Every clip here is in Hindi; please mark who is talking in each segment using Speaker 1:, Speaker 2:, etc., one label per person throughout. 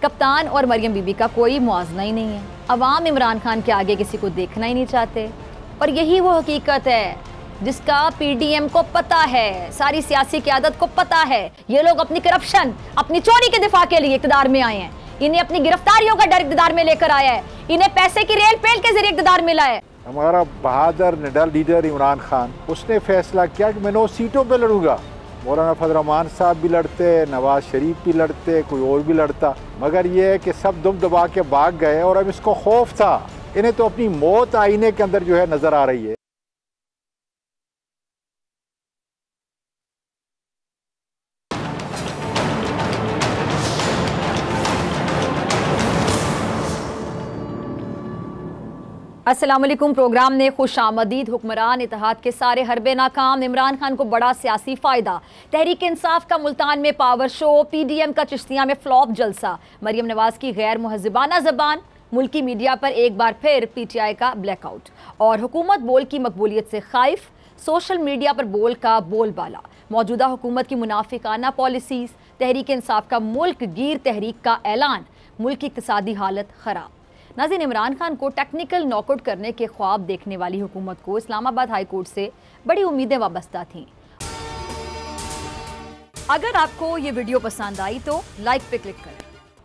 Speaker 1: कप्तान और मरियम बीबी का कोई मुआवजा ही नहीं है। अवाम इमरान खान के आगे किसी को देखना ही नहीं चाहते। और यही वो हकीकत है जिसका पीडीएम को पता है, सारी सियासी क़यादत को पता है। ये लोग अपनी करप्शन, अपनी चोरी के दिफा के लिए इक़्तिदार में आए हैं। इन्हें अपनी गिरफ्तारियों का डर इक़्तिदार में लेकर आया है। इन्हें पैसे की रेल पेल के जरिए इक़्तिदार मिला है।
Speaker 2: हमारा बहादुर निडर लीडर इमरान खान, उसने फैसला किया कि मैं 9 सीटों पे लड़ूंगा। मौलाना फजल रहमान साहब भी लड़ते, नवाज शरीफ भी लड़ते, कोई और भी लड़ता, मगर ये है कि सब दुम दबा के भाग गए। और अब इसको खौफ था, इन्हें तो अपनी मौत आईने के अंदर जो है नजर आ रही है।
Speaker 1: अस्सलाम वालेकुम। प्रोग्राम ने खुशामदीद। हुक्मरान इत्तेहाद के सारे हरबे नाकाम, इमरान खान को बड़ा सियासी फ़ायदा। तहरीक इंसाफ का मुल्तान में पावर शो, पीडीएम का चिश्तिया में फ्लॉप जलसा, मरियम नवाज की गैर मुहज़्ज़िबाना ज़बान, मुल्की मीडिया पर एक बार फिर पीटीआई का ब्लैकआउट, और हुकूमत बोल की मकबूलियत से खाइफ, सोशल मीडिया पर बोल का बोलबाला, मौजूदा हुकूमत की मुनाफिकाना पॉलिसीज़, तहरीक इंसाफ का मुल्क गिर तहरीक का ऐलान, मुल्क की इक़्तिसादी हालत ख़राब। नाज़रीन, इमरान खान को टेक्निकल नॉकआउट करने के ख्वाब देखने वाली हुकूमत को इस्लामाबाद हाई कोर्ट से बड़ी उम्मीदें वाबस्ता थीं। अगर आपको ये वीडियो पसंद आई तो लाइक पे क्लिक करें।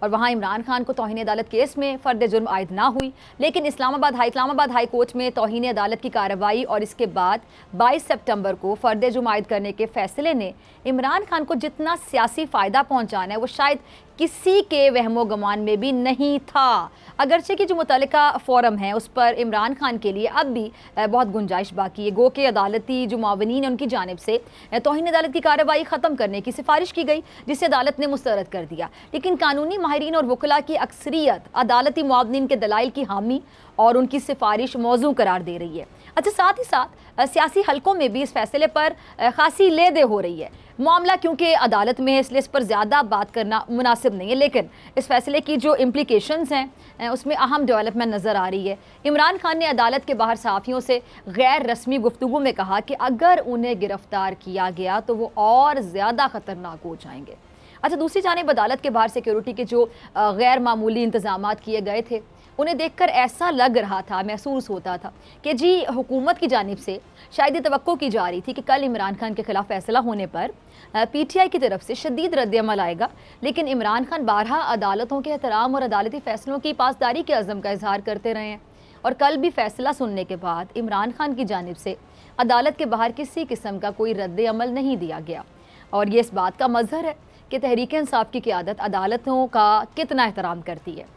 Speaker 1: और वहाँ इमरान खान को तौहीन अदालत केस में फ़र्द जुर्म आयद ना हुई, लेकिन इस्लामाबाद हाई कोर्ट में तौहीन अदालत की कार्रवाई और इसके बाद 22 सितंबर को फ़र्द जुर्म आयद करने के फैसले ने इमरान खान को जितना सियासी फ़ायदा पहुँचाना है वो शायद किसी के वहमो गमान में भी नहीं था। अगरचे कि जो मुतल्लिका फ़ोरम है उस पर इमरान खान के लिए अब भी बहुत गुंजाइश बाकी है। गो के अदालती जो मुआवनीन है उनकी जानिब से तौहीन अदालत की कार्रवाई ख़त्म करने की सिफारिश की गई, जिसे अदालत ने मुस्तरद कर दिया। लेकिन कानूनी माहिरीन और वकला की अक्सरियत अदालती मुआवनीन के दलाइल की हामी और उनकी सिफारिश मौजू करार दे रही है। अच्छा, साथ ही साथ सियासी हलकों में भी इस फैसले पर खासी ले दे हो रही है। मामला क्योंकि अदालत में है इसलिए इस पर ज़्यादा बात करना मुनासिब नहीं है, लेकिन इस फैसले की जो इम्प्लिकेशंस हैं उसमें अहम डेवलपमेंट नज़र आ रही है। इमरान खान ने अदालत के बाहर सहाफ़ियों से गैर रस्मी गुफ्तगू में कहा कि अगर उन्हें गिरफ्तार किया गया तो वो और ज़्यादा ख़तरनाक हो जाएंगे। अच्छा, दूसरी जानिब अदालत के बाहर सिक्योरिटी के जो गैर मामूली इंतजाम किए गए थे उन्हें देखकर ऐसा लग रहा था, महसूस होता था कि जी हुकूमत की जानिब से शायद ये तवक्को की जा रही थी कि कल इमरान खान के खिलाफ फैसला होने पर पीटीआई की तरफ से शदीद रद्द-ए-अमल आएगा। लेकिन इमरान खान बारहा अदालतों के एहतराम और अदालती फ़ैसलों की पासदारी के अज़म का इजहार करते रहे हैं, और कल भी फैसला सुनने के बाद इमरान खान की जानिब से अदालत के बाहर किसी किस्म का कोई रद्द-ए-अमल नहीं दिया गया। और ये इस बात का मज़हर है कि तहरीक इंसाफ की क़यादत अदालतों का कितना एहतराम करती है।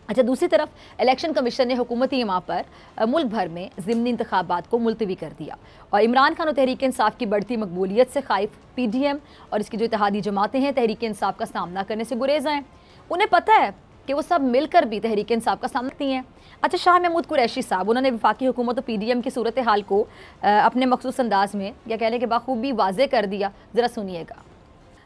Speaker 1: अच्छा, दूसरी तरफ इलेक्शन कमीशन ने हुकूमती इमा पर मुल्क भर में ज़िमनी इंतखाबात को मुलतवी कर दिया, और इमरान खान और तहरीक इंसाफ की बढ़ती मकबूलियत से खाइफ पीडीएम और इसकी जो इत्तेहादी जमातें हैं तहरीक इंसाफ का सामना करने से गुरेज़ हैं। उन्हें पता है कि वो सब मिलकर भी तहरीक इंसाफ का सामना करती हैं। अच्छा, शाह महमूद कुरैशी साहब, उन्होंने वफाकी हुकूमत और पीडीएम की सूरत हाल को अपने मखसूस अंदाज में या कह लें कि बाखूबी वाज़े कर दिया। ज़रा सुनिएगा।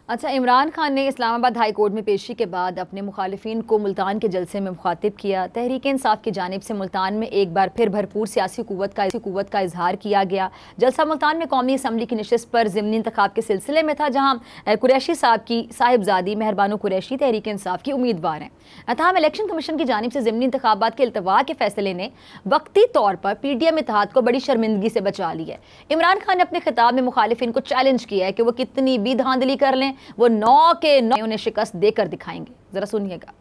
Speaker 1: अच्छा, इमरान खान ने इस्लामाबाद हाई कोर्ट में पेशी के बाद अपने मुखालिफिन को मुल्तान के जलसे में मुखातिब किया। तहरीक इंसाफ की जानिब से मुल्तान में एक बार फिर भरपूर सियासी कुव्वत का इजहार किया गया। जलसा मुल्तान में कौमी असम्बली की नशिस्त पर ज़िमनी इंतखाब के सिलसिले में था, जहाँ कुरैशी साहब की साहिबजादी मेहरबानो कुरैशी तहरीक इंसाफ की उम्मीदवार हैं। तमाम इलेक्शन कमीशन की जानिब से ज़िमनी इंतखाबात के इल्तवा के फैसले ने वक्ती तौर पर पीडीएम इत्तेहाद को बड़ी शर्मिंदगी से बचा लिया है। इमरान खान ने अपने खिताब में मुखालिफिन को चैलेंज किया है कि वो कितनी भी धांधली कर लें, वो 9 के 9 उन्हें शिकस्त देकर दिखाएंगे। जरा सुनिएगा।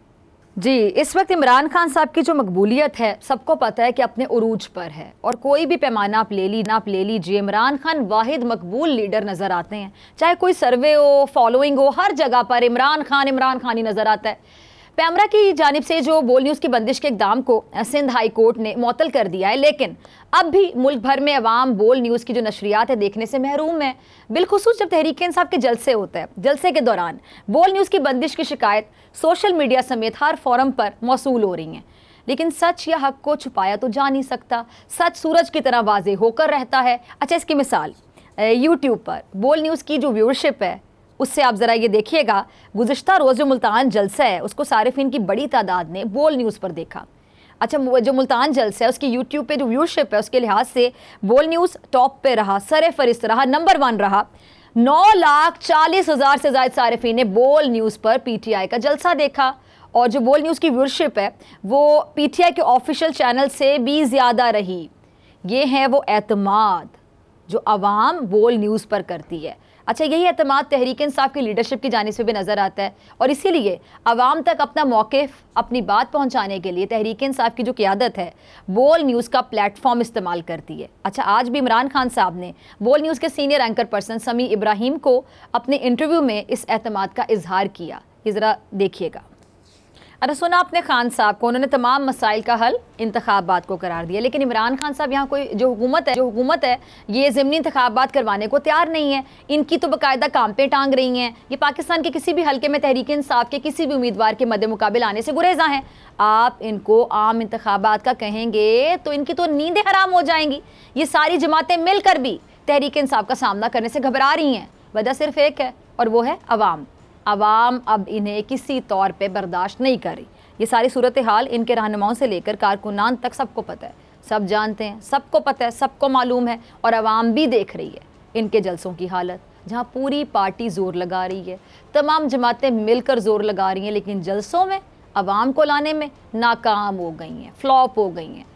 Speaker 1: जी, इस वक्त इमरान खान साहब की जो मकबूलियत है सबको पता है कि अपने उरूज पर है, और कोई भी पैमाना आप ले लीजिए, इमरान खान वाहिद मकबूल लीडर नज़र आते हैं। चाहे कोई सर्वे हो, फॉलोइंग हो, हर जगह पर इमरान खान ही नज़र आता है। पैमरा की जानिब से जो बोल न्यूज़ की बंदिश के इक़दाम को सिंध हाई कोर्ट ने मुअत्तल कर दिया है, लेकिन अब भी मुल्क भर में अवाम बोल न्यूज़ की जो नशरियात है देखने से महरूम है। बिलखुसूस जब तहरीक इंसाफ के जलसे होता है, जलसे के दौरान बोल न्यूज़ की बंदिश की शिकायत सोशल मीडिया समेत हर फोरम पर मौसूल हो रही हैं। लेकिन सच या हक को छुपाया तो जा नहीं सकता, सच सूरज की तरह वाज़े होकर रहता है। अच्छा, इसकी मिसाल यूट्यूब पर बोल न्यूज़ की जो व्यूअरशिप है उससे आप ज़रा ये देखिएगा। गुज़िश्ता रोज़ जो मुल्तान जलसा है उसको सारिफिन की बड़ी तादाद ने बोल न्यूज़ पर देखा। अच्छा, जो मुल्तान जलसा है उसकी यूट्यूब पे जो व्यूअरशिप है उसके लिहाज से बोल न्यूज़ टॉप पे रहा, सरे फरिस्त रहा, नंबर 1 रहा। 9,40,000 से ज़्यादा सारिफिन ने बोल न्यूज़ पर पीटीआई का जलसा देखा, और जो बोल न्यूज़ की व्यूअरशिप है वो पीटीआई के ऑफिशियल चैनल से भी ज़्यादा रही। ये है वो एतमाद जो आवाम बोल न्यूज़ पर करती है। अच्छा, यही एतमाद तहरीक इंसाफ की लीडरशिप की जानिब से भी नज़र आता है और इसीलिए आवाम तक अपना मौक़िफ़, अपनी बात पहुंचाने के लिए तहरीक इंसाफ की जो क़ियादत है बोल न्यूज़ का प्लेटफॉर्म इस्तेमाल करती है। अच्छा, आज भी इमरान खान साहब ने बोल न्यूज़ के सीनियर एंकर पर्सन समी इब्राहिम को अपने इंटरव्यू में इस एतमाद का इजहार किया। ये ज़रा देखिएगा। अरे सुना आपने खान साहब को, उन्होंने तमाम मसाइल का हल इंतखाबात को करार दिया, लेकिन इमरान खान साहब यहाँ कोई जो हुकूमत है ये ज़िमनी इंतखाबात करवाने को तैयार नहीं है। इनकी तो बाकायदा काम पे टांग रही हैं। ये पाकिस्तान के किसी भी हल्के में तहरीक इंसाफ के किसी भी उम्मीदवार के मद्दे मुकाबिल आने से गुरेज़ा हैं। आप इनको आम इंतखाबात का कहेंगे तो इनकी तो नींदें हराम हो जाएंगी। ये सारी जमातें मिलकर भी तहरीक इंसाफ का सामना करने से घबरा रही हैं। वजह सिर्फ एक है और वो है अवाम। अवाम अब इन्हें किसी तौर पे बर्दाश्त नहीं कर रही। ये सारी सूरत हाल इनके रहनुमाओं से लेकर कारकुनान तक सबको पता है, सब जानते हैं, सबको पता है, सबको मालूम है और अवाम भी देख रही है इनके जलसों की हालत, जहाँ पूरी पार्टी ज़ोर लगा रही है, तमाम जमातें मिलकर ज़ोर लगा रही हैं, लेकिन जलसों में अवाम को लाने में नाकाम हो गई हैं, फ्लॉप हो गई हैं।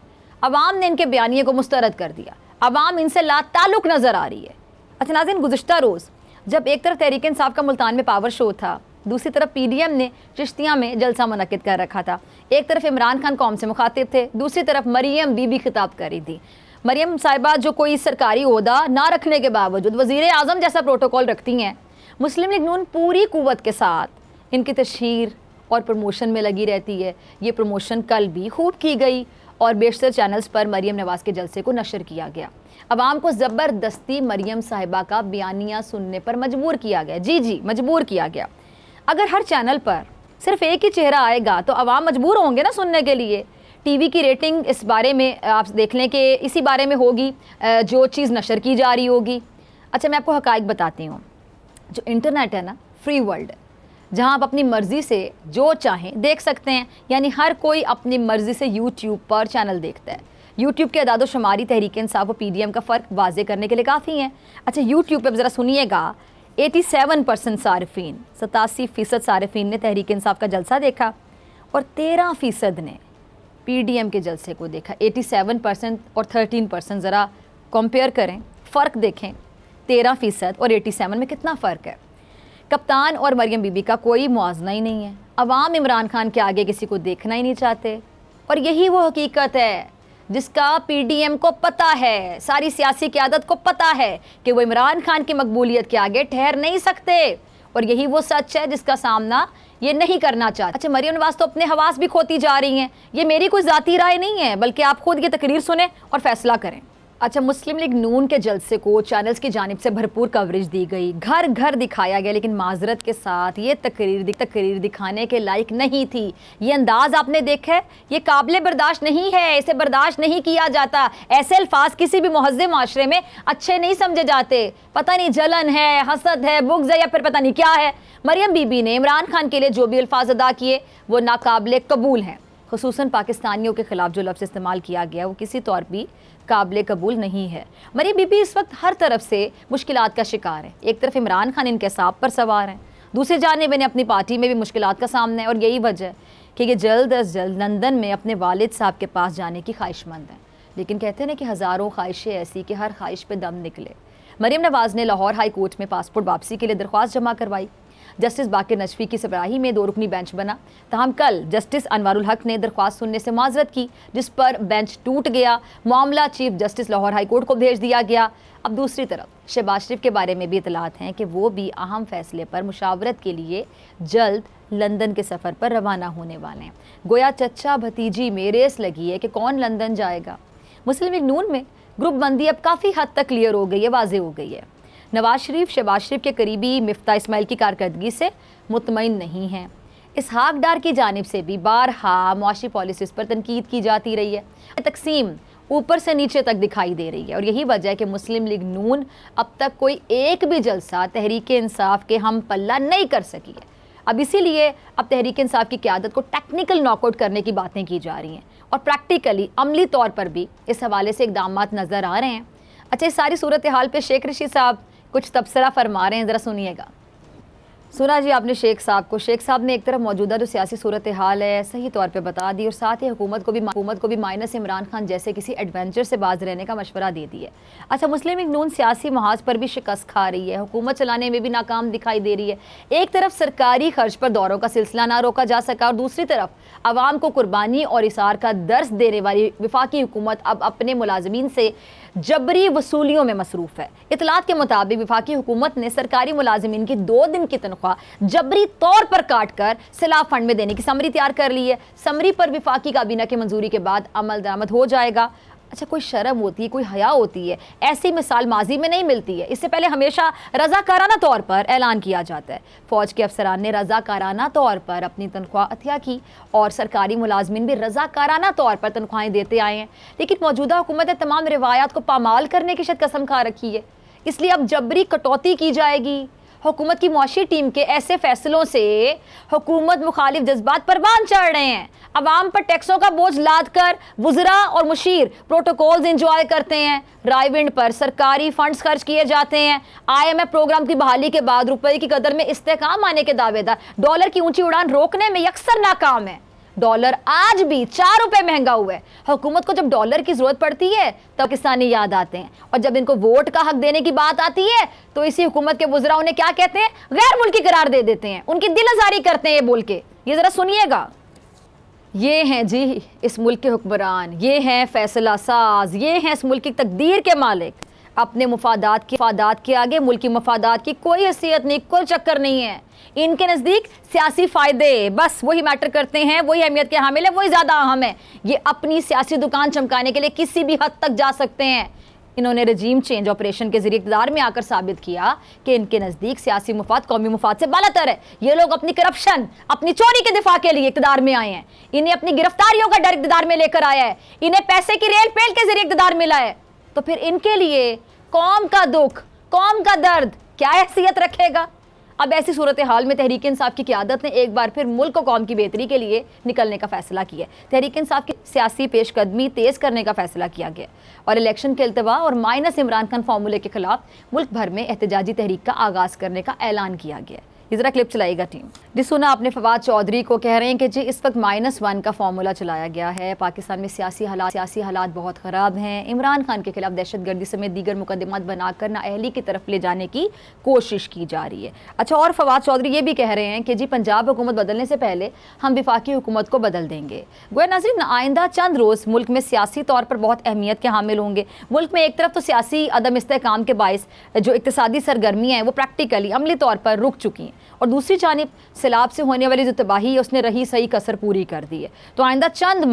Speaker 1: अवाम ने इनके बयानिए को मुस्तरद कर दिया। अवाम इनसे लाताल्लुक़ नज़र आ रही है। अच्छा नाज़रीन, गुज़िश्ता रोज़ जब एक तरफ तहरीक इंसाफ का मुल्तान में पावर शो था, दूसरी तरफ पीडीएम ने चिश्तिया में जलसा मुनक्किद कर रखा था। एक तरफ इमरान खान कौम से मुखातिब थे, दूसरी तरफ मरियम बीबी खिताब कर रही थी। मरियम साहिबा जो कोई सरकारी ओहदा ना रखने के बावजूद वज़ीर आज़म जैसा प्रोटोकॉल रखती हैं। मुस्लिम लीग नून पूरी कुव्वत के साथ इनकी तशहीर और प्रमोशन में लगी रहती है। ये प्रमोशन कल भी खूब की गई और बेशतर चैनल्स पर मरियम नवाज़ के जलसे को नशर किया गया। अवाम को ज़बरदस्ती मरियम साहिबा का बयानिया सुनने पर मजबूर किया गया। जी मजबूर किया गया। अगर हर चैनल पर सिर्फ एक ही चेहरा आएगा तो अवाम मजबूर होंगे ना सुनने के लिए। टीवी की रेटिंग इस बारे में आप देख लें कि इसी बारे में होगी जो चीज़ नशर की जा रही होगी। अच्छा, मैं आपको हक़ाइक़ बताती हूँ। जो इंटरनेट है ना, फ्री वर्ल्ड है, जहाँ आप अपनी मर्ज़ी से जो चाहें देख सकते हैं। यानी हर कोई अपनी मर्ज़ी से यूट्यूब पर चैनल देखता है। यूट्यूब के अदाद शुमारी तहरीक इंसाफ और पीडीएम का फ़र्क वाज़े करने के लिए काफ़ी हैं। अच्छा, यूट्यूब पर ज़रा सुनिएगा। 87% सारिफीन, 87% सारिफीन ने तहरीक इंसाफ का जलसा देखा और 13% ने पीडीएम के जलसे को देखा। 87% और 13%, ज़रा कंपेयर करें, फ़र्क देखें। 13% और 87 में कितना फ़र्क है। कप्तान और मरियम बीबी का कोई मुआवजा ही नहीं है। अवाम इमरान खान के आगे किसी को देखना ही नहीं चाहते और यही वो हकीकत है जिसका पीडीएम को पता है, सारी सियासी क़यादत को पता है कि वो इमरान खान की मकबूलियत के आगे ठहर नहीं सकते और यही वो सच है जिसका सामना ये नहीं करना चाहते। अच्छा, मरियम नवाज़ तो अपने हवास भी खोती जा रही हैं। ये मेरी कोई ज़ाती राय नहीं है, बल्कि आप खुद ये तकरीर सुने और फैसला करें। अच्छा, मुस्लिम लीग नून के जलसे को चैनल्स की जानिब से भरपूर कवरेज दी गई, घर घर दिखाया गया, लेकिन माजरत के साथ ये तकरीर दिखाने के लायक नहीं थी। ये अंदाज आपने देखा है, ये काबिल बर्दाश्त नहीं है, इसे बर्दाश्त नहीं किया जाता। ऐसे अल्फाज किसी भी मुहज़्ज़म माशरे में अच्छे नहीं समझे जाते। पता नहीं जलन है, हसद है, बुग़्ज़ है या फिर पता नहीं क्या है। मरियम बीबी ने इमरान खान के लिए जो भी अल्फाज अदा किए वो नाकाबिल कबूल हैं। खुसूसन पाकिस्तानियों के ख़िलाफ़ जो लफ्ज़ इस्तेमाल किया गया वो किसी तौर भी काबिल कबूल नहीं है। मरियम बीबी इस वक्त हर तरफ से मुश्किलात का शिकार है। एक तरफ इमरान खान इनके साथ पर सवार हैं, दूसरी जानिब इन्हें अपनी पार्टी में भी मुश्किलात का सामना है और यही वजह है कि ये जल्द अज जल्द लंदन में अपने वालिद साहब के पास जाने की ख्वाहिशमंद हैं। लेकिन कहते हैं ना कि हज़ारों ख्वाहिशें ऐसी कि हर ख्वाहिश पर दम निकले। मरियम नवाज़ ने लाहौर हाई कोर्ट में पासपोर्ट वापसी के लिए दरख्वास्त जमा करवाई। जस्टिस बाकिर नजफी की सरबराही में 2 रुकनी बेंच बना। ताहम कल जस्टिस अनवारुल हक ने दरख्वास्त सुनने से माजरत की, जिस पर बेंच टूट गया। मामला chief justice Lahore high court को भेज दिया गया। अब दूसरी तरफ शहबाज शरीफ के बारे में भी इतलात हैं कि वो भी अहम फैसले पर मुशावरत के लिए जल्द लंदन के सफ़र पर रवाना होने वाले हैं। गोया चचा भतीजी में रेस लगी है कि कौन लंदन जाएगा। मुस्लिम लीग नून में ग्रुप बंदी अब काफ़ी हद तक क्लियर हो गई है, वाज़े हो गई है। नवाज शरीफ शहबाज शरीफ के करीबी मिफ्ता इस्माइल की कारकर्दगी से मुतमईन नहीं हैं। इसहाक डार की जानिब से भी बारहा मुआशी पॉलिसीज़ पर तनकीद की जाती रही है। तकसीम ऊपर से नीचे तक दिखाई दे रही है और यही वजह है कि मुस्लिम लीग नून अब तक कोई एक भी जलसा तहरीक इंसाफ के हम पल्ला नहीं कर सकी है। अब इसीलिए अब तहरीक इंसाफ की क़यादत को टेक्निकल नॉकआउट करने की बातें की जा रही हैं और प्रैक्टिकली अमली तौर पर भी इस हवाले से इक़दामात नज़र आ रहे हैं। अच्छा, इस सारी सूरत हाल पे शेख रशीद साहब कुछ तबसरा फरमा रहे हैं, ज़रा सुनिएगा। सुना जी आपने शेख साहब को। शेख साहब ने एक तरफ मौजूदा जो सियासी सूरत हाल है सही तौर पे बता दी और साथ ही हुकूमत को भी माइनस इमरान खान जैसे किसी एडवेंचर से बाज रहने का मशवरा दे दिया है। अच्छा, मुस्लिम लीग नून सियासी महाज पर भी शिकस्त खा रही है, हुकूमत चलाने में भी नाकाम दिखाई दे रही है। एक तरफ सरकारी खर्च पर दौरों का सिलसिला ना रोका जा सका और दूसरी तरफ आवाम को कुर्बानी और इसार का दर्स देने वाली वफाकी हुकूमत अब अपने मुलाजमीन से जबरी वसूलियों में मसरूफ़ है। इतलात के मुताबिक वफाकी हुकूमत ने सरकारी मुलाजमीन की 2 दिन की तनख्वाह जबरी तौर पर काट कर सैलाब फंड में देने की समरी तैयार कर ली है। समरी पर वफाकी काबीना की मंजूरी के बाद अमल दरामद हो जाएगा। अच्छा, कोई शर्म होती है, कोई हया होती है? ऐसी मिसाल माजी में नहीं मिलती है। इससे पहले हमेशा रजाकाराना तौर पर ऐलान किया जाता है। फौज के अफसरान ने रजाकाराना तौर पर अपनी तनख्वाह अतिया की और सरकारी मुलाजमीन भी रजाकाराना तौर पर तनख्वाहें देते आए हैं। लेकिन मौजूदा हुकूमत ने तमाम रिवायात को पामाल करने की शायद कसम खा रखी है, इसलिए अब जबरी कटौती की जाएगी। हुकूमत की मुआशी टीम के ऐसे फैसलों से हुकूमत मुखालिफ जज्बात परवान चढ़ रहे हैं। अवाम पर टैक्सों का बोझ लाद कर वुज़रा और मुशीर प्रोटोकॉल्स इंजॉय करते हैं। रायविंड पर सरकारी फंड्स खर्च किए जाते हैं। IMF प्रोग्राम की बहाली के बाद रुपए की कदर में इस्तेकाम आने के दावेदार डॉलर की ऊंची उड़ान रोकने में यकसर नाकाम है। डॉलर आज भी 4 रुपए महंगा हुआ है। हुकूमत को जब डॉलर की जरूरत पड़ती है तब पाकिस्तानी याद आते हैं और जब इनको वोट का हक देने की बात आती है तो इसी हुकूमत के वुज़रा उन्हें क्या कहते हैं? गैर मुल्की करार दे देते हैं, उनकी दिल आज़ारी करते हैं ये बोल के। ये जरा सुनिएगा। ये हैं जी इस मुल्क के हुक्मरान, ये हैं फैसला साज, ये हैं इस मुल्क की तकदीर के मालिक। अपने मफादात के आगे मुल्क की मफादात की कोई हैसियत नहीं, कोई चक्कर नहीं है। इनके नज़दीक सियासी फ़ायदे बस वही मैटर करते हैं, वही अहमियत के हामिल है, वही ज़्यादा अहम है। ये अपनी सियासी दुकान चमकाने के लिए किसी भी हद तक जा सकते हैं। इन्होंने रजीम चेंज ऑपरेशन के जरिए इक़्तिदार में आकर साबित किया कि इनके नज़दीक सियासी मुफाद कौमी मुफाद से बालातर है। ये लोग अपनी करप्शन, अपनी चोरी के दिफा के लिए इक़्तिदार में आए हैं। इन्हें अपनी गिरफ्तारियों का डर इक़्तिदार में लेकर आया है। इन्हें पैसे की रेल पेल के जरिए इक़्तिदार मिला है। तो फिर इनके लिए कौम का दुख, कौम का दर्द क्या हैसियत रखेगा? अब ऐसी सूरत हाल में तहरीक इंसाफ की क़यादत ने एक बार फिर मुल्क और कौम की बेहतरी के लिए निकलने का फैसला किया। तहरीक इंसाफ की सियासी पेशकदमी तेज़ करने का फैसला किया गया और इलेक्शन के अल्तवा और माइनस इमरान खान फार्मूले के खिलाफ मुल्क भर में एहतजाजी तहरीक का आगाज़ करने का ऐलान किया गया। ये ज़रा क्लिप चलाएगा टीम। जी सुना आपने फवाद चौधरी को कह रहे हैं कि जी इस वक्त -1 का फार्मूला चलाया गया है। पाकिस्तान में सियासी हालात बहुत ख़राब हैं। इमरान खान के खिलाफ दहशतगर्दी समेत दीगर मुकदमात बनाकर नाअहली की तरफ ले जाने की कोशिश की जा रही है। अच्छा, और फवाद चौधरी ये भी कह रहे हैं कि जी पंजाब हुकूमत बदलने से पहले हम वफाकी हुकूमत को बदल देंगे। गोया नाज़रीन, आइंदा चंद रोज़ मुल्क में सियासी तौर पर बहुत अहमियत के हामिल होंगे। मुल्क में एक तरफ तो सियासी अदम इस्तेहकाम के बायस जो इक़्तिसादी सरगर्मियाँ हैं वो प्रैक्टिकली अमली तौर पर रुक चुकी हैं और दूसरी जानिब सैलाब से होने वाली जो तबाही है उसने रही सही कसर पूरी कर दी है। तो आइंदा चंद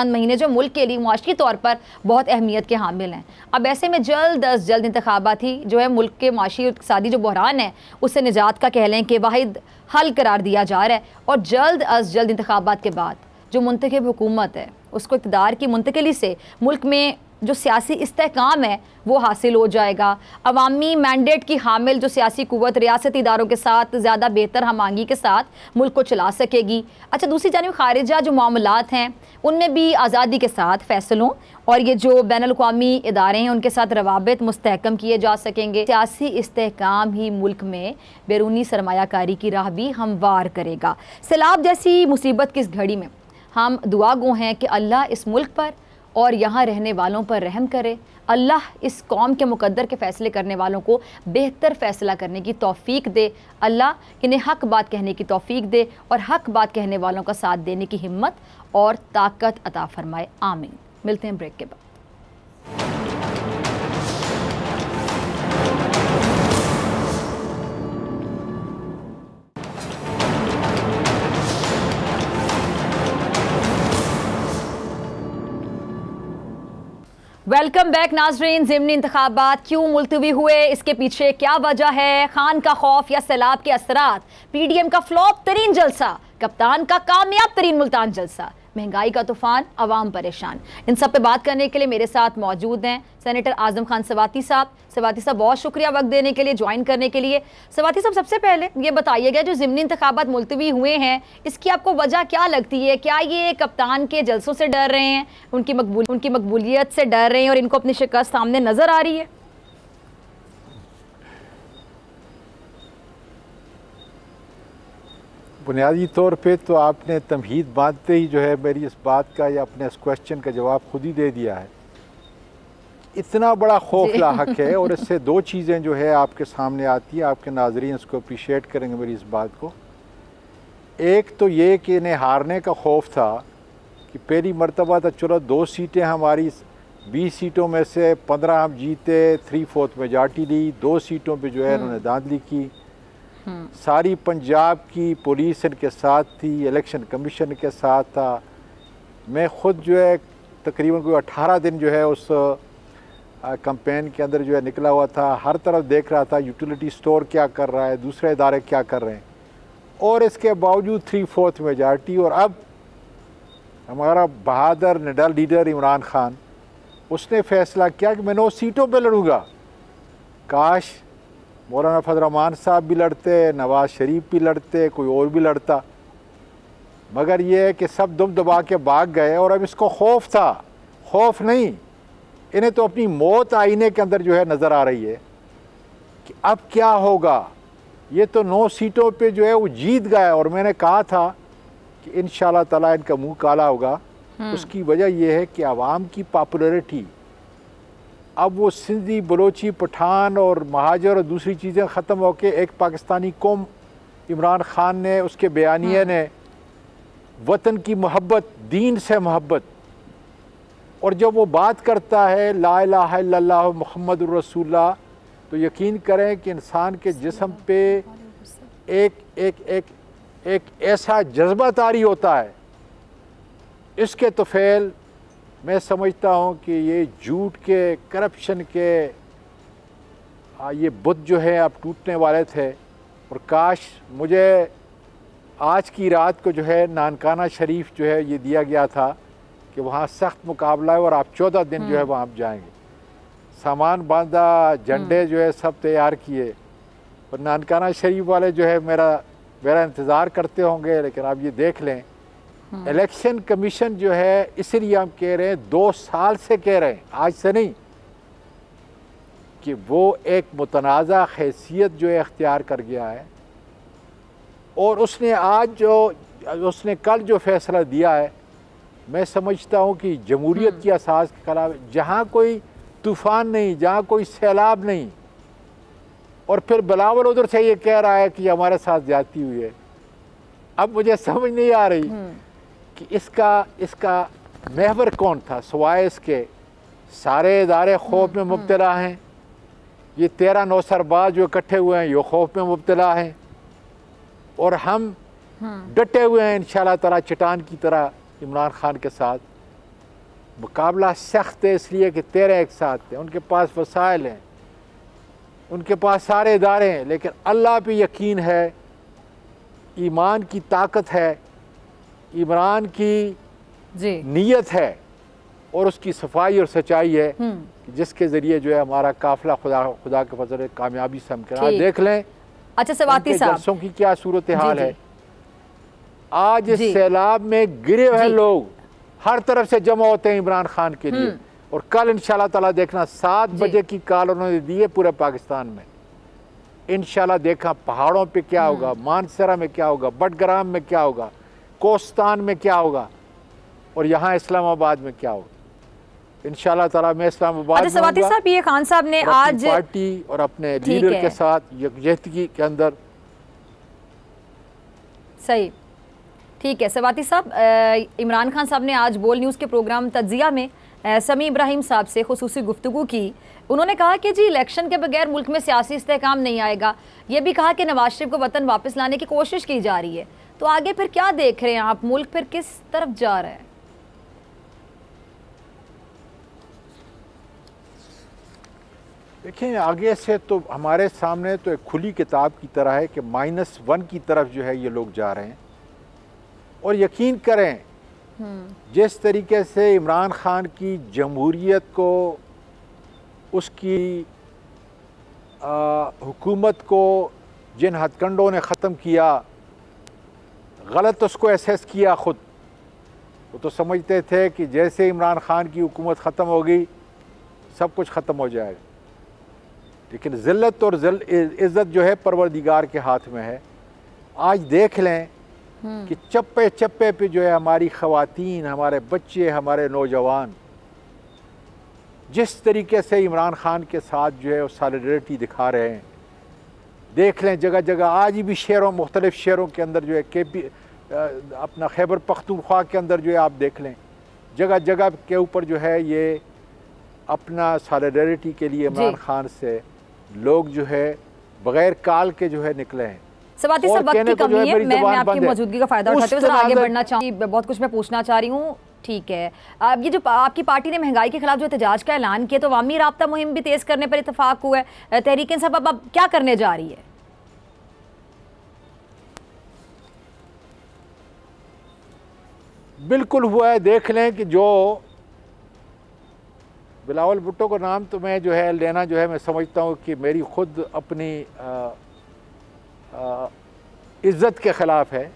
Speaker 1: महीने जो मुल्क के लिए मुआशी तौर पर बहुत अहमियत के हामिल हैं। अब ऐसे में जल्द अज जल्द इंतखाबात ही जो है मुल्क के माशी और इक़्तिसादी जो बहरान है उससे निजात का कह लें कि वाहिद हल करार दिया जा रहा है। और जल्द अज जल्द इंतखाबात के बाद जो मुंतखब हुकूमत है उसको इक़्तिदार की मुंतकिली से मुल्क में जो सियासी इस्तेहकाम है वो हासिल हो जाएगा। अवामी मैंडेट की हामिल जो सियासी कुव्वत रियासती इदारों के साथ ज़्यादा बेहतर हमआहंगी के साथ मुल्क को चला सकेगी। अच्छा, दूसरी जानिब खारिजा जो मामलात हैं उनमें भी आज़ादी के साथ फ़ैसलों और ये जो बैनुल-अक़वामी इदारे हैं उनके साथ रवाबित मुस्तहकम किए जा सकेंगे। सियासी इस्तेहकाम ही मुल्क में बैरूनी सरमायाकारी की राह भी हमवार करेगा। सैलाब जैसी मुसीबत की इस घड़ी में हम दुआ गो हैं कि अल्लाह इस मुल्क पर और यहाँ रहने वालों पर रहम करे। अल्लाह इस कौम के मुकद्दर के फ़ैसले करने वालों को बेहतर फ़ैसला करने की तौफ़ीक दे। अल्लाह इन्हें हक़ बात कहने की तौफ़ीक दे और हक़ बात कहने वालों का साथ देने की हिम्मत और ताकत अता फ़रमाए। आमीन। मिलते हैं ब्रेक के बाद। वेलकम बैक नाजरीन। ज़िमनी इंतखाबात क्यों मुलतवी हुए, इसके पीछे क्या वजह है? खान का खौफ या सैलाब के असरात? PDM का फ्लॉप तरीन जलसा, कप्तान का कामयाब तरीन मुल्तान जलसा, महंगाई का तूफान, अवाम परेशान। इन सब पे बात करने के लिए मेरे साथ मौजूद हैं सेनेटर आज़म खान सवाती साहब। सवाती साहब, बहुत शुक्रिया वक्त देने के लिए, ज्वाइन करने के लिए। सवाती साहब, सबसे पहले ये बताइएगा जो ज़िमनी इंतखाबात मुलतवी हुए हैं इसकी आपको वजह क्या लगती है? क्या ये कप्तान के जलसों से डर रहे हैं, उनकी मकबूलियत से डर रहे हैं और इनको अपनी शिकस्त सामने नज़र आ रही है?
Speaker 2: बुनियादी तौर पे तो आपने तमहीद बांधते ही जो है मेरी इस बात का या अपने इस क्वेश्चन का जवाब खुद ही दे दिया है। इतना बड़ा खौफ लाहक है और इससे दो चीज़ें जो है आपके सामने आती हैं, आपके नाज़रीन इसको अप्रिशिएट करेंगे मेरी इस बात को। एक तो ये कि इन्हें हारने का खौफ था कि पहली मरतबा तो चलो 2 सीटें हमारी 20 सीटों में से 15 हम जीते, 3/4 मेजॉरिटी ली, 2 सीटों पे जो है इन्होंने धांधली की। सारी पंजाब की पुलिस इनके साथ थी, इलेक्शन कमीशन के साथ था। मैं ख़ुद जो है तकरीबन कोई 18 दिन जो है उस कैंपेन के अंदर जो है निकला हुआ था, हर तरफ देख रहा था यूटिलिटी स्टोर क्या कर रहा है, दूसरे इदारे क्या कर रहे हैं, और इसके बावजूद 3/4 मेजॉरिटी। और अब हमारा बहादुर निडर लीडर इमरान खान, उसने फ़ैसला किया कि मैं 9 सीटों पे लड़ूंगा। काश मौलाना फजल रहमान साहब भी लड़ते, नवाज़ शरीफ भी लड़ते, कोई और भी लड़ता, मगर ये है कि सब दुम दबा के भाग गए। और अब इसको खौफ था, खौफ नहीं, इन्हें तो अपनी मौत आईने के अंदर जो है नज़र आ रही है कि अब क्या होगा। ये तो 9 सीटों पे जो है वो जीत गए, और मैंने कहा था कि इंशाअल्लाह ताला इनका मुंह काला होगा। उसकी वजह यह है कि आवाम की पॉपुलैरिटी अब वो सिंधी, बलोची, पठान और महाजर और दूसरी चीज़ें ख़त्म होके एक पाकिस्तानी कौम, इमरान खान ने, उसके बयानिए ने वतन की मोहब्बत, दीन से मोहब्बत, और जब वो बात करता है ला इलाहा इल्लल्लाह मुहम्मदुर रसूलुल्लाह, तो यकीन करें कि इंसान के जिस्म पे एक एक एक एक ऐसा जज्बा तारी होता है। इसके तोफ़ैल मैं समझता हूँ कि ये झूठ के, करप्शन के ये बुत जो है अब टूटने वाले थे। और काश मुझे आज की रात को जो है नानकाना शरीफ जो है ये दिया गया था कि वहाँ सख्त मुकाबला है और आप 14 दिन जो है वहाँ आप जाएंगे। सामान बांधा, झंडे जो है सब तैयार किए, और नानकाना शरीफ वाले जो है मेरा इंतज़ार करते होंगे। लेकिन आप ये देख लें, इलेक्शन कमीशन जो है, इसलिए हम कह रहे हैं 2 साल से कह रहे हैं, आज से नहीं, कि वो एक मुतनाज़ा हैसियत जो है इख्तियार कर गया है। और उसने कल जो फैसला दिया है, मैं समझता हूँ कि जमहूरियत की असास के खिलाफ, जहाँ कोई तूफ़ान नहीं, जहाँ कोई सैलाब नहीं, और फिर बिलावल उधर से ये कह रहा है कि हमारे साथ ज्यादती हुई है। अब मुझे समझ नहीं आ रही कि इसका महवर कौन था, सिवाय इसके सारे इदारे खौफ में मुब्तला हैं। ये 13 नौसरबाज जो इकट्ठे हुए हैं, ये खौफ में मुब्तला हैं, और हम डटे हुए हैं इंशाअल्लाह ताला चट्टान की तरह इमरान खान के साथ। मुकाबला सख्त है इसलिए कि 13 एक साथ थे, उनके पास वसाइल हैं, उनके पास सारे इदारे हैं, लेकिन अल्लाह पे यकीन है, ईमान की ताकत है, इमरान की नीयत है, और उसकी सफाई और सच्चाई है, जिसके ज़रिए जो है हमारा काफिला खुदा के फजल कामयाबी से हम देख लें।
Speaker 1: अच्छा सवाती साहब,
Speaker 2: जलसों की क्या सूरत हाल है। आज इस सैलाब में गिरे हुए लोग हर तरफ से जमा होते हैं इमरान खान के लिए, और कल इंशाल्लाह ताला देखना 7 बजे की कॉल उन्होंने दी है पूरे पाकिस्तान में। इंशाल्लाह देखा पहाड़ों पे क्या होगा, मानसरा में क्या होगा, बडग्राम में क्या होगा, कोस्तान में क्या होगा, और यहाँ इस्लामाबाद में क्या होगा। इंशाल्लाह ताला मैं इस्लामाबाद
Speaker 1: सवाती साहब, ये खान साहब ने आज
Speaker 2: पार्टी और अपने लीडर के साथ यकजहती के अंदर।
Speaker 1: सही, ठीक है सवाती साहब, इमरान खान साहब ने आज बोल न्यूज़ के प्रोग्राम तज्जिया में समी इब्राहिम साहब से खुसूसी गुफ्तगू की। उन्होंने कहा कि जी इलेक्शन के बगैर मुल्क में सियासी इस्तेहकाम नहीं आएगा। ये भी कहा कि नवाज शरीफ को वतन वापस लाने की कोशिश की जा रही है। तो आगे फिर क्या देख रहे हैं आप, मुल्क फिर किस तरफ जा रहा है?
Speaker 2: देखिए, आगे से तो हमारे सामने तो एक खुली किताब की तरह है कि -1 की तरफ जो है ये लोग जा रहे हैं। और यकीन करें, जिस तरीके से इमरान खान की जमहूरियत को, उसकी हुकूमत को जिन हथकंडों ने ख़त्म किया, गलत उसको एसेस किया खुद। वो तो समझते थे कि जैसे इमरान खान की हुकूमत ख़त्म होगी सब कुछ ख़त्म हो जाएगा, लेकिन ज़िल्लत और इज़्ज़त जो है परवरदिगार के हाथ में है। आज देख लें कि चप्पे चप्पे पे जो है हमारी ख़वातीन, हमारे बच्चे, हमारे नौजवान जिस तरीके से इमरान खान के साथ जो है वो सॉलिडरिटी दिखा रहे हैं। देख लें जगह जगह आज भी शहरों, मुख्तलिफ़ शहरों के अंदर जो है अपना खैबर पख्तूनख्वा के अंदर जो है आप देख लें जगह जगह के ऊपर जो है ये अपना सॉलिडरिटी के लिए इमरान खान से लोग जो है बग़ैर काल के जो है निकले हैं।
Speaker 1: सवाती साहब, वक्त की कमी है, मैं आपकी मौजूदगी का फायदा उठाते हुए आगे बढ़ना चाहूँगी। बहुत कुछ मैं पूछना चाह रही हूँ, ठीक है। अब ये जो आपकी पार्टी ने महंगाई के खिलाफ जो एहतजाज का ऐलान किया तो अवामी राब्ता मुहिम भी तेज करने पर इत्तेफाक हुआ है। तहरीक इंसाफ अब क्या करने जा रही है?
Speaker 2: बिल्कुल हुआ है। देख लें कि जो बिलावल भुट्टो का नाम तो मैं जो है लेना जो है मैं समझता हूँ कि मेरी खुद अपनी इज़्ज़त के ख़िलाफ़ है।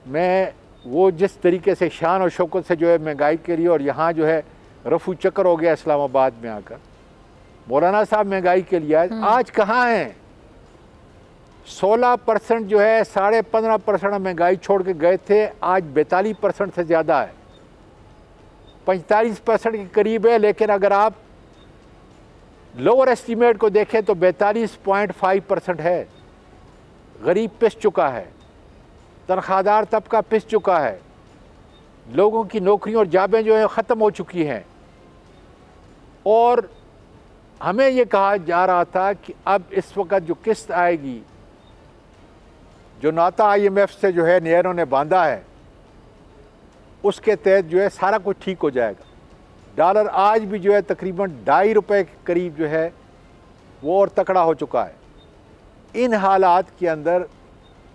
Speaker 2: मैं वो जिस तरीके से शान और शौकत से जो है महंगाई के लिए और यहाँ जो है रफू चक्कर हो गया इस्लामाबाद में आकर, मौलाना साहब महंगाई के लिए आज कहाँ हैं? 16% जो है 15.5% महंगाई छोड़ के गए थे, आज 42% से ज़्यादा है, 45% के करीब है। लेकिन अगर आप लोअर एस्टीमेट को देखें तो 42.5% है। गरीब पिस चुका है, तनख्वाहदार तबका पिस चुका है, लोगों की नौकरियां और जॉबें जो है ख़त्म हो चुकी हैं। और हमें ये कहा जा रहा था कि अब इस वक्त जो किस्त आएगी, जो नाता IMF से जो है नेहरू ने बांधा है, उसके तहत जो है सारा कुछ ठीक हो जाएगा। डॉलर आज भी जो है तकरीबन ₹2.5 के करीब जो है वो और तकड़ा हो चुका है। इन हालात के अंदर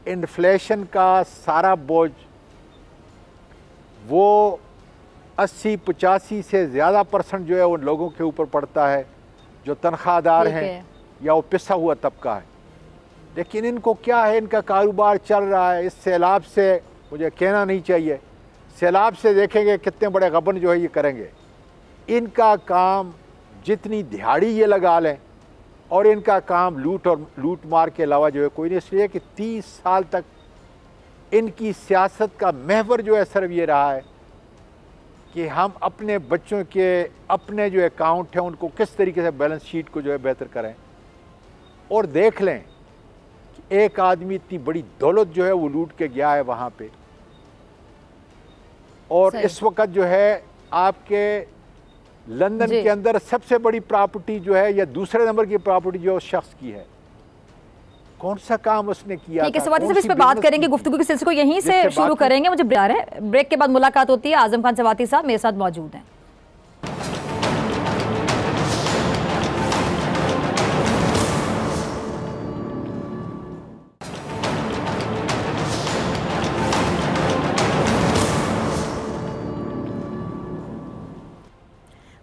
Speaker 2: इन्फ्लेशन का सारा बोझ वो 80-85 से ज़्यादा % जो है उन लोगों के ऊपर पड़ता है जो तनख्वाहदार हैं या वो पिसा हुआ तबका है। लेकिन इनको क्या है, इनका कारोबार चल रहा है। इस सैलाब से मुझे कहना नहीं चाहिए, सैलाब से देखेंगे कितने बड़े गबन जो है ये करेंगे। इनका काम जितनी दिहाड़ी ये लगा लें और इनका काम लूट मार के अलावा जो है कोई नहीं। इसलिए कि 30 साल तक इनकी सियासत का महवर जो है सिर्फ ये रहा है कि हम अपने बच्चों के अपने जो अकाउंट हैं उनको किस तरीके से बैलेंस शीट को जो है बेहतर करें। और देख लें कि एक आदमी इतनी बड़ी दौलत जो है वो लूट के गया है वहाँ पे, और इस वक्त जो है आपके लंदन के अंदर सबसे बड़ी प्रॉपर्टी जो है या दूसरे नंबर की प्रॉपर्टी जो उस शख्स की है, कौन सा काम उसने किया?
Speaker 1: ठीक है सवाती साहब, इस पे बात करेंगे, गुफ्तगू के सिलसिले को यहीं से शुरू करेंगे। मुझे ब्रेक के बाद मुलाकात होती है। आजम खान सवाती साहब मेरे साथ मौजूद हैं।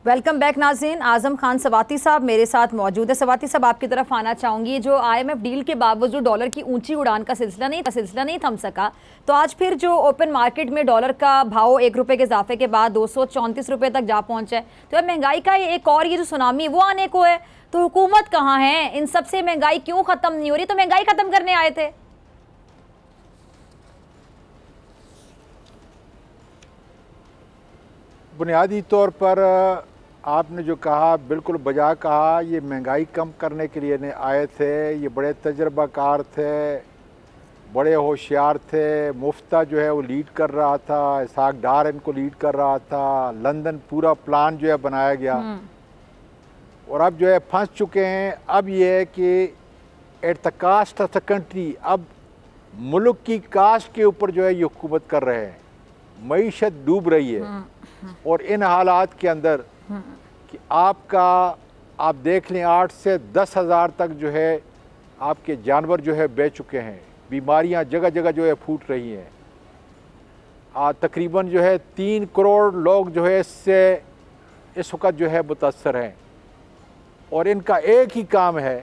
Speaker 1: वेलकम बैक नाज़रीन। आजम खान सवाती साहब मेरे साथ मौजूद है। सवाती साहब, आपकी तरफ आना चाहूँगी। जो IMF डील के बावजूद डॉलर की ऊंची उड़ान का सिलसिला नहीं थम सका, तो आज फिर जो ओपन मार्केट में डॉलर का भाव ₹1 के इजाफे के बाद ₹234 तक जा पहुँचा है। तो अब महंगाई का एक और ये जो सुनामी वो आने को है, तो हुकूमत कहाँ है? इन सबसे महंगाई क्यों ख़त्म नहीं हो रही? तो महंगाई ख़त्म करने आए थे।
Speaker 2: बुनियादी तौर पर आपने जो कहा बिल्कुल बजा कहा। ये महंगाई कम करने के लिए आए थे। ये बड़े तजर्बाकार थे, बड़े होशियार थे। मुफ्ता जो है वो लीड कर रहा था, इसाक डार इनको लीड कर रहा था। लंदन पूरा प्लान जो है बनाया गया और अब जो है फंस चुके हैं। अब ये है कि at the cost of the country, अब मुल्क की कास्ट के ऊपर जो है ये हुकूमत कर रहे हैं। मईशत डूब रही है और इन हालात के अंदर कि आप देख लें 8 से 10 हज़ार तक जो है आपके जानवर जो है बेच चुके हैं। बीमारियां जगह जगह जो है फूट रही हैं। तकरीबन जो है 3 करोड़ लोग जो है इससे इस वक्त जो है मुतासर हैं। और इनका एक ही काम है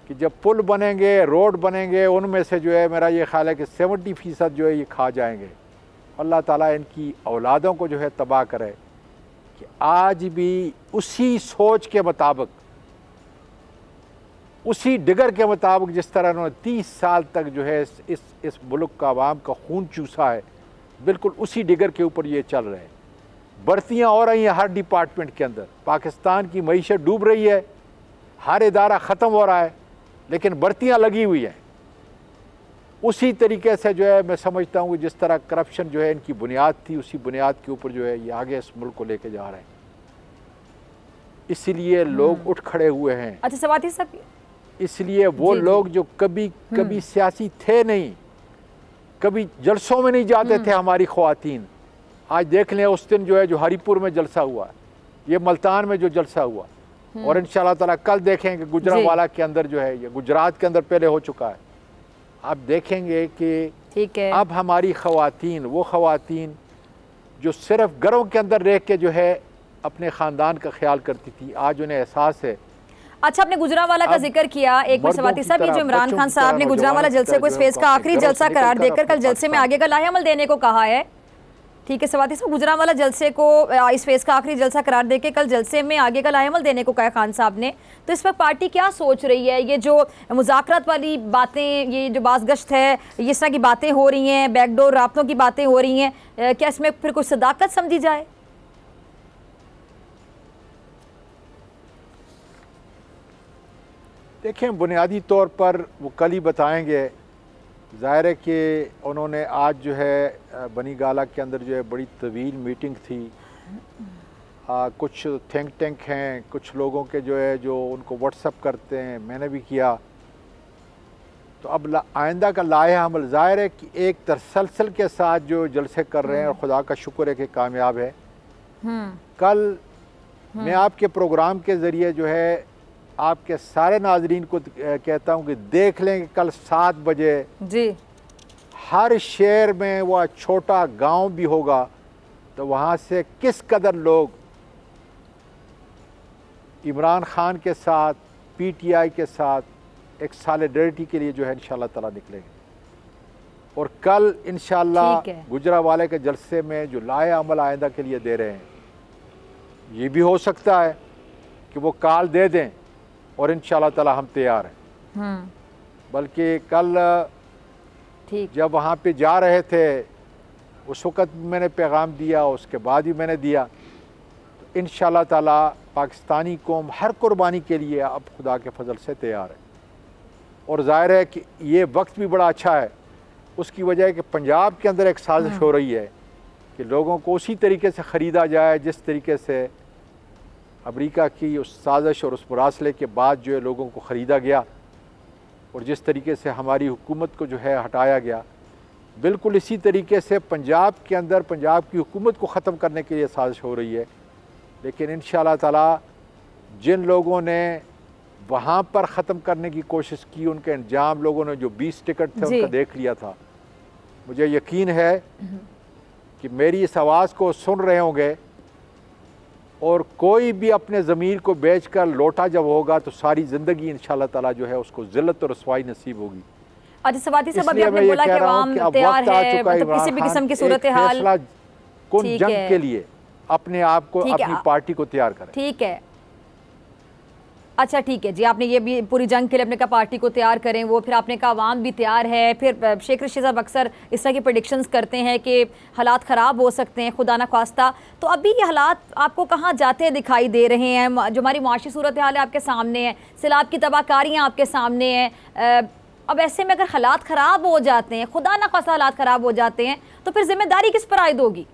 Speaker 2: कि जब पुल बनेंगे, रोड बनेंगे, उनमें से जो है मेरा ये ख्याल है कि 70% जो है ये खा जाएंगे। अल्लाह ताला इनकी औलादों को जो है तबाह करे कि आज भी उसी सोच के मुताबिक उसी डिगर के मुताबिक जिस तरह उन्होंने 30 साल तक जो है इस मुल्क का आवाम का खून चूसा है, बिल्कुल उसी डिगर के ऊपर ये चल रहे हैं। भर्तियाँ हो रही हैं हर डिपार्टमेंट के अंदर। पाकिस्तान की मईशत डूब रही है, हर इदारा ख़त्म हो रहा है, लेकिन भर्तियाँ लगी हुई हैं। उसी तरीके से जो है मैं समझता हूँ कि जिस तरह करप्शन जो है इनकी बुनियाद थी, उसी बुनियाद के ऊपर जो है ये आगे इस मुल्क को लेके जा रहे हैं। इसीलिए लोग उठ खड़े हुए हैं।
Speaker 1: अच्छा सवाती साहब,
Speaker 2: इसलिए वो लोग जो कभी सियासी थे नहीं, कभी जलसों में नहीं जाते थे, हमारी ख्वातीन, आज देख लें उस दिन जो है जो हरिपुर में जलसा हुआ, ये मुल्तान में जो जलसा हुआ, और इंशाअल्लाह ताला कल देखेंगे गुजरांवाला के अंदर जो है, ये गुजरात के अंदर पहले हो चुका है। आप देखेंगे कि
Speaker 1: ठीक है,
Speaker 2: अब हमारी ख्वातीन, वो ख्वातीन जो सिर्फ घरों के अंदर रह के जो है अपने ख़ानदान का ख्याल करती थी, आज उन्हें एहसास है।
Speaker 1: अच्छा, आपने गुजरांवाला का जिक्र किया, एक मिनट सवाती साहब, ये जो इमरान खान साहब ने गुजरांवाला जलसे को इस फेज का आखिरी जलसा करार देकर कल जलसे में आगे का लाहेअमल देने को कहा है। ठीक है सवाती साहब, गुजरांवाला जलसे को इस फेज का आखिरी जलसा करार देकर कल जलसे में आगे का लाहेअमल देने को कहा खान साहब ने। तो इस वक्त पार्टी क्या सोच रही है? ये जो मुज़ाकरात वाली बातें, ये जो बाज़गश्त है, इस तरह की बातें हो रही हैं, बैकडोर राब्तों की बातें हो रही हैं, क्या इसमें फिर कुछ सदाकत समझी जाए?
Speaker 2: देखें, बुनियादी तौर पर वो कल ही बताएंगे। ज़ाहिर है कि उन्होंने आज जो है बनी गाला के अंदर जो है बड़ी तवील मीटिंग थी। कुछ थिंक टैंक हैं, कुछ लोगों के जो है जो उनको व्हाट्सअप करते हैं, मैंने भी किया। तो अब आइंदा का लाहे-अमल ज़ाहिर है कि एक तसलसल के साथ जो जलसे कर रहे हैं, और खुदा का शुक्र है कि कामयाब है। कल मैं आपके प्रोग्राम के ज़रिए जो है आपके सारे नाजरीन को कहता हूँ कि देख लें कि कल 7 बजे
Speaker 1: जी
Speaker 2: हर शहर में वह छोटा गांव भी होगा, तो वहाँ से किस कदर लोग इमरान खान के साथ, पीटीआई के साथ एक सॉलिडरिटी के लिए जो है इंशाअल्लाह ताला निकलेंगे। और कल इंशाअल्लाह गुजरांवाले के जलसे में जो लाए अमल आइंदा के लिए दे रहे हैं, ये भी हो सकता है कि वो कॉल दे दें और इंशाअल्लाह ताला हम तैयार हैं। बल्कि कल जब वहाँ पे जा रहे थे उस वक़्त मैंने पैगाम दिया, उसके बाद भी मैंने दिया। तो इंशाअल्लाह ताला पाकिस्तानी कौम हर कुर्बानी के लिए अब खुदा के फजल से तैयार है। और ज़ाहिर है कि ये वक्त भी बड़ा अच्छा है। उसकी वजह है कि पंजाब के अंदर एक साजिश हो रही है कि लोगों को उसी तरीके से ख़रीदा जाए जिस तरीके से अमेरिका की उस साजिश और उस मुरासले के बाद जो है लोगों को ख़रीदा गया, और जिस तरीके से हमारी हुकूमत को जो है हटाया गया, बिल्कुल इसी तरीके से पंजाब के अंदर पंजाब की हुकूमत को ख़त्म करने के लिए साजिश हो रही है। लेकिन इंशाअल्लाह ताला जिन लोगों ने वहाँ पर ख़त्म करने की कोशिश की, उनके अंजाम लोगों ने जो 20 टिकट थे उनका देख लिया था। मुझे यकीन है कि मेरी इस आवाज़ को सुन रहे होंगे, और कोई भी अपने ज़मीर को बेचकर लौटा जब होगा तो सारी ज़िंदगी इंशाअल्लाह ताला जो है उसको ज़िल्लत और रसवाई नसीब होगी।
Speaker 1: अच्छा सवाती साहब, अभी आपने बोला कि अवाम तैयार है, मतलब किसी भी किस्म की सूरत हाल
Speaker 2: कौन जंग के लिए अपने आप को, अपनी पार्टी को तैयार करें।
Speaker 1: ठीक है, अच्छा ठीक है जी, आपने ये भी पूरी जंग के लिए अपने का पार्टी को तैयार करें, वो फिर आपने कहा अवाम भी तैयार है। फिर शेख रशीद साहब अक्सर इस तरह की प्रेडिक्शंस करते हैं कि हालात ख़राब हो सकते हैं, खुदा ना खास्ता। तो अभी ये हालात आपको कहाँ जाते दिखाई दे रहे हैं? जो हमारी मुआशी सूरत हाल है आपके सामने है, सैलाब की तबाहकारियाँ आपके सामने हैं। अब ऐसे में अगर हालात ख़राब हो जाते हैं, खुदा ना खास्ता हालात ख़राब हो जाते हैं, तो फिर जिम्मेदारी किस पर आयद होगी?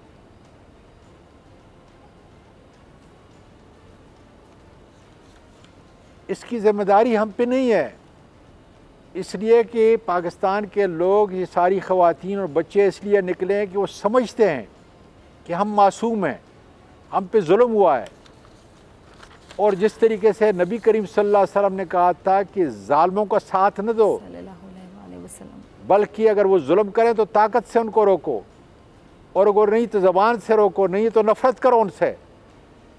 Speaker 2: इसकी ज़िम्मेदारी हम पे नहीं है, इसलिए कि पाकिस्तान के लोग, ये सारी ख़वातीन और बच्चे इसलिए निकले हैं कि वो समझते हैं कि हम मासूम हैं, हम पे जुल्म हुआ है। और जिस तरीके से नबी करीम सल्लल्लाहु अलैहि वसल्लम ने कहा था कि जालिमों का साथ न दो, बल्कि अगर वो जुल्म करें तो ताकत से उनको रोको, और अगर नहीं तो ज़बान से रोको, नहीं तो नफ़रत करो उनसे।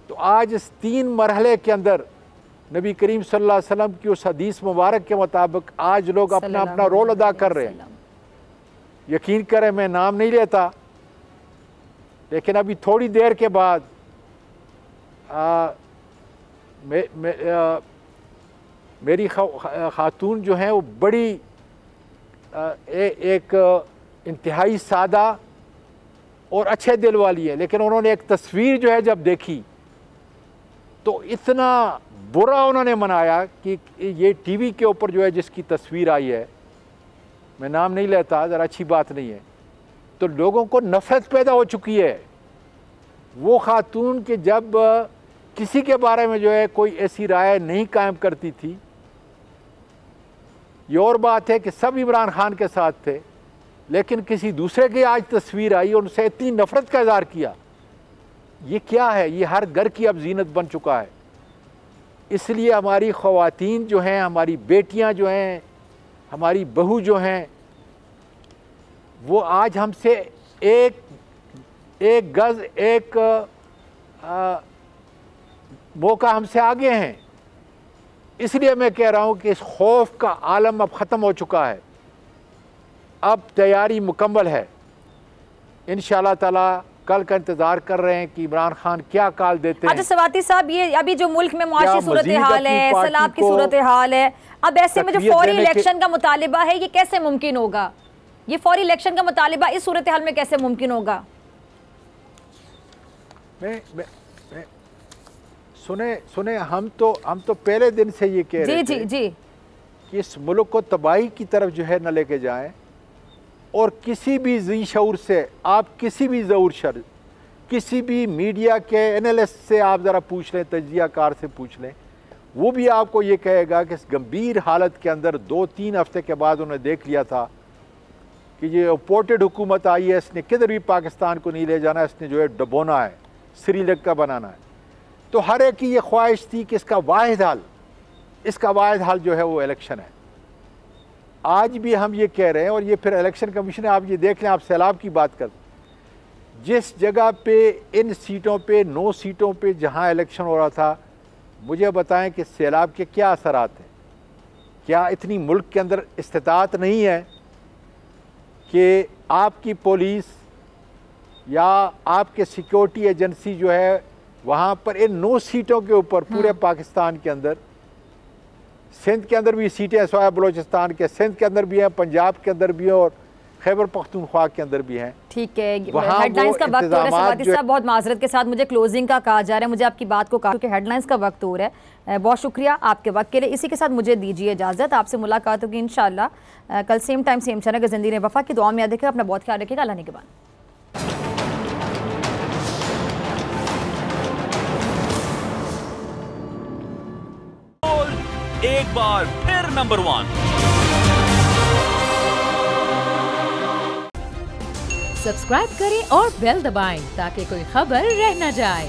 Speaker 2: तो आज इस 3 मरहले के अंदर नबी करीम सल्लल्लाहु अलैहि वसल्लम की उस हदीस मुबारक के मुताबिक आज लोग अपना अपना रोल अदा कर रहे हैं। यकीन करें, मैं नाम नहीं लेता, लेकिन अभी थोड़ी देर के बाद मेरी खातून जो है वो बड़ी एक इंतहाई सादा और अच्छे दिल वाली है, लेकिन उन्होंने एक तस्वीर जो है जब देखी तो इतना बुरा उन्होंने मनाया कि ये टीवी के ऊपर जो है जिसकी तस्वीर आई है, मैं नाम नहीं लेता, ज़रा अच्छी बात नहीं है, तो लोगों को नफरत पैदा हो चुकी है। वो खातून के जब किसी के बारे में जो है कोई ऐसी राय नहीं कायम करती थी, ये और बात है कि सब इमरान खान के साथ थे, लेकिन किसी दूसरे की आज तस्वीर आई और उनसे इतनी नफरत का इज़हार किया। ये क्या है? ये हर घर की अब जीनत बन चुका है। इसलिए हमारी ख़वातीन जो हैं, हमारी बेटियां जो हैं, हमारी बहू जो हैं, वो आज हमसे एक गज़ एक मौका हमसे आगे हैं। इसलिए मैं कह रहा हूँ कि इस खौफ का आलम अब ख़त्म हो चुका है, अब तैयारी मुकम्मल है। इंशाअल्लाह ताला कल का इंतज़ार कर रहे हैं कि इमरान खान क्या काल देते हैं।
Speaker 1: अच्छा सवाती साहब, ये अभी जो मुल्क में मुआशी सूरत हाल है, सैलाब की सूरत हाल है, अब ऐसे में जो फौरी इलेक्शन का मुतालिबा है, ये कैसे मुमकिन होगा? ये फौरी इलेक्शन का मुतालिबा इस सूरत हाल में कैसे मुमकिन होगा?
Speaker 2: सुने हम तो पहले दिन से ये कह रहे थे
Speaker 1: जी
Speaker 2: कि इस मुल्क को तबाही की तरफ जो है न लेके जाएं, और किसी भी ज़ी शऊर से आप किसी भी ज़रूर शर किसी भी मीडिया के एनालिस्ट से आप ज़रा पूछ लें, तज्जियाकार से पूछ लें, वो भी आपको ये कहेगा कि इस गंभीर हालत के अंदर 2-3 हफ्ते के बाद उन्होंने देख लिया था कि ये इम्पोर्टेड हुकूमत आई है, इसने किधर भी पाकिस्तान को नहीं ले जाना, इसने जो है डबोना है, श्रीलंका बनाना है। तो हर एक की ये ख्वाहिश थी कि इसका वाहिद हल जो है वो इलेक्शन है। आज भी हम ये कह रहे हैं, और ये फिर इलेक्शन कमीशन है, आप ये देख लें, आप सैलाब की बात कर, जिस जगह पे इन सीटों पे 9 सीटों पे जहां इलेक्शन हो रहा था, मुझे बताएं कि सैलाब के क्या असरात हैं? क्या इतनी मुल्क के अंदर इस्तिताअत नहीं है कि आपकी पुलिस या आपके सिक्योरिटी एजेंसी जो है वहाँ पर इन 9 सीटों के ऊपर पूरे पाकिस्तान के अंदर, सिंध के अंदर भी सीटें, सोया बलोचिस्तान के, सिंध के अंदर भी हैं, पंजाब के अंदर भी हैं, और खैबर पख्तूनख्वा के अंदर भी हैं।
Speaker 1: ठीक है, हेडलाइंस का वक्त हो रहा है सवाती साहब, बहुत माजरत के साथ मुझे क्लोजिंग का कहा जा रहा है, मुझे आपकी बात को कहा क्योंकि हेडलाइंस का वक्त हो रहा है। बहुत शुक्रिया आपके वक्त के लिए। इसी के साथ मुझे दीजिए इजाज़त, आपसे मुलाकात होगी इंशाअल्लाह कल सेम टाइम सेम चैनल। अगर ज़िंदगी ने वफा की दुआ में याद रखिएगा, अपना बहुत ख्याल रखिएगा। अल्लाह के बाद
Speaker 3: एक बार फिर नंबर 1
Speaker 4: सब्सक्राइब करें और बेल दबाएं ताकि कोई खबर रह न जाए।